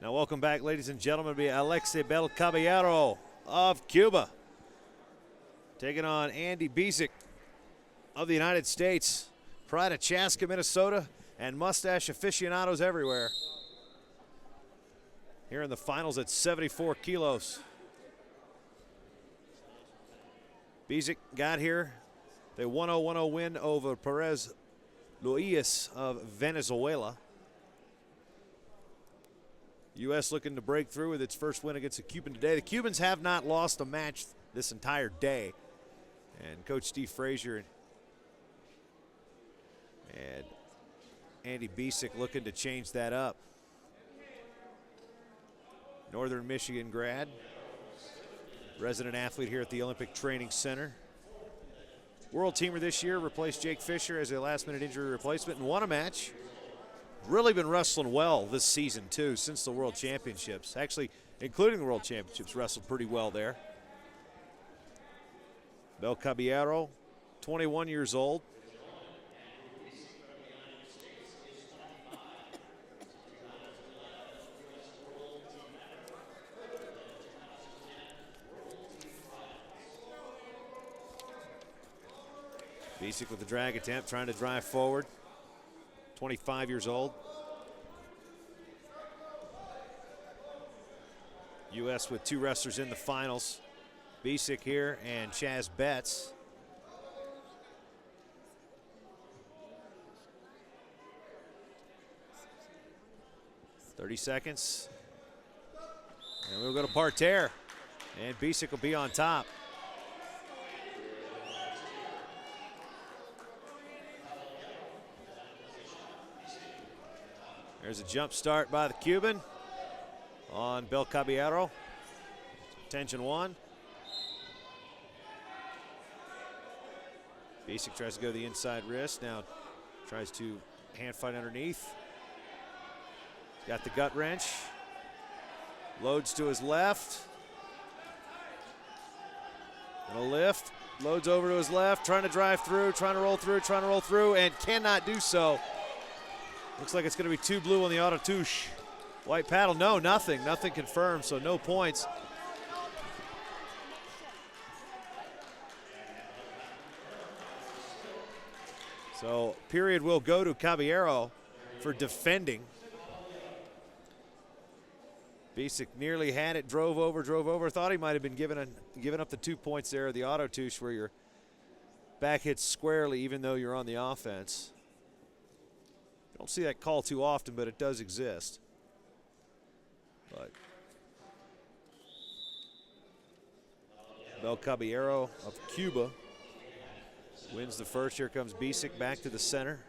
Now welcome back, ladies and gentlemen, to be Alexei Bel Caballero of Cuba taking on Andy Bisek of the United States. Pride of Chaska, Minnesota, and mustache aficionados everywhere. Here in the finals at 74 kilos. Bisek got here. The 1-0-1-0 win over Perez Luis of Venezuela. U.S. looking to break through with its first win against the Cuban today. The Cubans have not lost a match this entire day. And Coach Steve Frazier and Andy Bisek looking to change that up. Northern Michigan grad, resident athlete here at the Olympic Training Center. World teamer this year, replaced Jake Fisher as a last-minute injury replacement and won a match. Really been wrestling well this season, too, since the World Championships. Actually, including the World Championships, wrestled pretty well there. Bel Caballero, 21 years old. Bisek with the drag attempt, trying to drive forward. 25 years old. U.S. with two wrestlers in the finals. Bisek here and Chaz Betts. "30 seconds. And we'll go to parterre. And Bisek will be on top. There's a jump start by the Cuban on Bel Caballero. Tension one. Bisek tries to go to the inside wrist. Now tries to hand fight underneath. Got the gut wrench. Loads to his left. And a lift. Loads over to his left. Trying to drive through. Trying to roll through. And cannot do so. Looks like it's going to be two blue on the auto touche. White paddle, no, nothing. Nothing confirmed, so no points. So period will go to Caballero for defending. Bisek nearly had it, drove over. Thought he might have been given up the 2 points there, the auto touche, where your back hits squarely even though you're on the offense. Don't see that call too often, but it does exist. But Bel Caballero of Cuba wins the first. Here comes Bisek back to the center.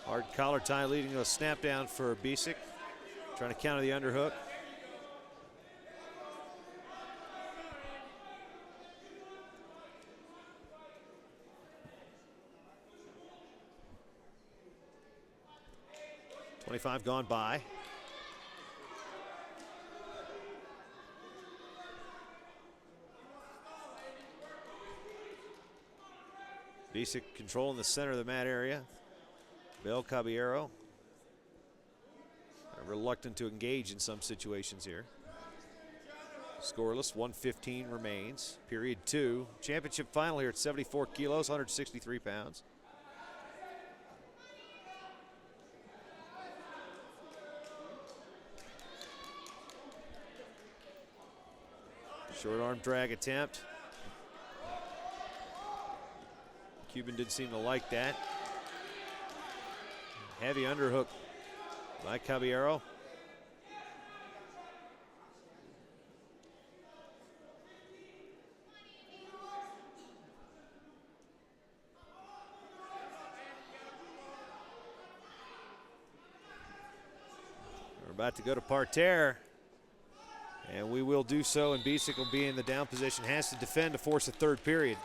Hard collar tie leading to a snap down for Bisek. Trying to counter the underhook. .25 gone by. Bisek controlling the center of the mat area. Bel Caballero reluctant to engage in some situations here. Scoreless, 1:15 remains. Period 2. Championship final here at 74 kilos, 163 pounds. Short arm drag attempt. Cuban didn't seem to like that. Heavy underhook by Caballero. We're about to go to parterre. And we will do so, and Bisek will be in the down position. Has to defend to force a third period.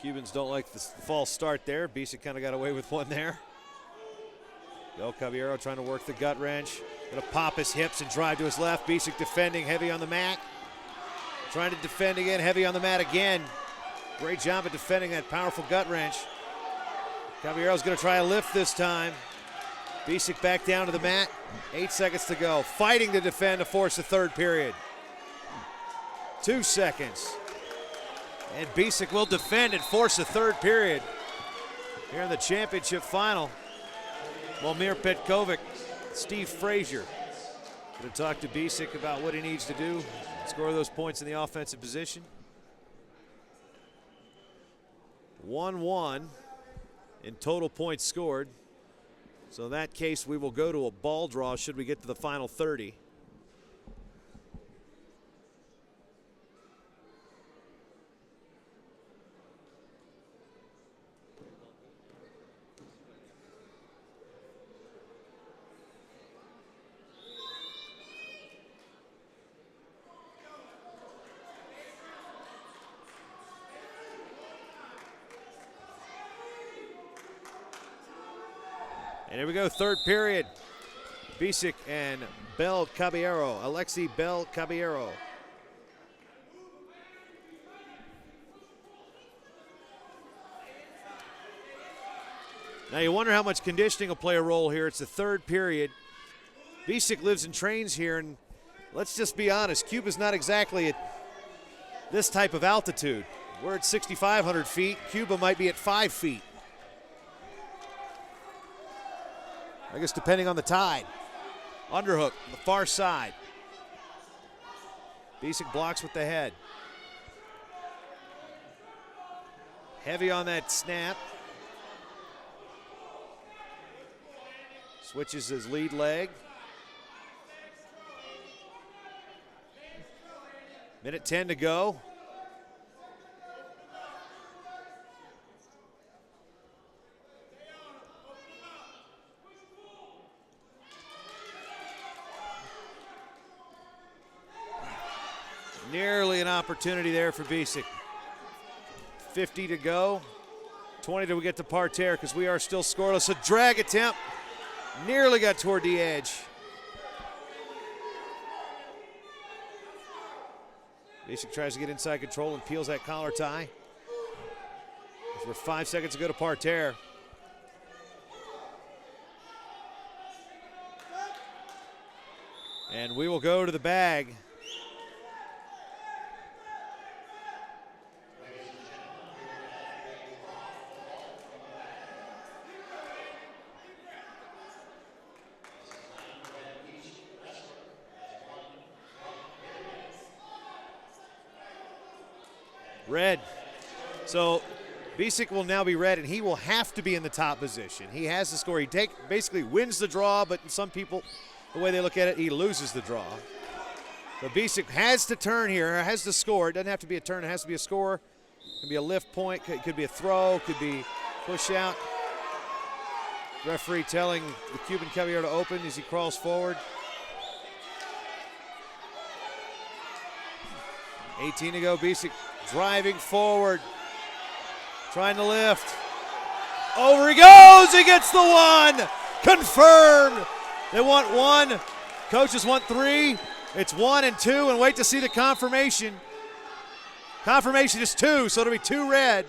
Cubans don't like the false start there. Bisek kind of got away with one there. Bel Caballero trying to work the gut wrench. Gonna pop his hips and drive to his left. Bisek defending, heavy on the mat. Trying to defend again, heavy on the mat again. Great job of defending that powerful gut wrench. Caballero's gonna try a lift this time. Bisek back down to the mat. 8 seconds to go. Fighting to defend to force the third period. 2 seconds. And Bisek will defend and force the third period. Here in the championship final. Momir Petkovic, Steve Frazier. Going to talk to Bisek about what he needs to do. Score those points in the offensive position. 1-1 in total points scored. So in that case, we will go to a ball draw should we get to the final 30. And here we go, third period. Bisek and Bel Caballero, Alexei Bel Caballero. Now you wonder how much conditioning will play a role here. It's the third period. Bisek lives and trains here, and let's just be honest, CUB is not exactly at this type of altitude. We're at 6,500 feet. Cuba might be at 5 feet. I guess depending on the tide. Underhook, the far side. Bisek blocks with the head. Heavy on that snap. Switches his lead leg. Minute 10 to go. Nearly an opportunity there for Bisek. 50 to go. 20 till we get to parterre because we are still scoreless. A drag attempt. Nearly got toward the edge. Bisek tries to get inside control and peels that collar tie. We're 5 seconds to go to parterre. And we will go to the bag. Red. So Bisek will now be red, and he will have to be in the top position. He has to score. He basically wins the draw, but some people, the way they look at it, he loses the draw. But Bisek has to turn here, has to score. It doesn't have to be a turn. It has to be a score. It could be a lift point. It could be a throw. It could be push out. Referee telling the Cuban Caballero to open as he crawls forward. 18 to go. Bisek driving forward, trying to lift. Over he goes, he gets the one. Confirmed. They want one. Coaches want three. It's 1 and 2, and wait to see the confirmation. Confirmation is 2, so it'll be 2 red.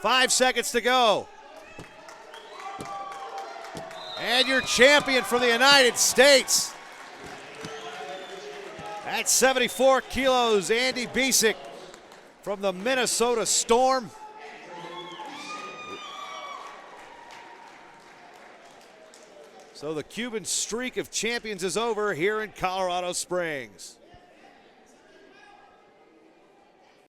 Five seconds to go. And your champion from the United States. At 74 kilos, Andy Bisek from the Minnesota Storm. So the Cuban streak of champions is over here in Colorado Springs.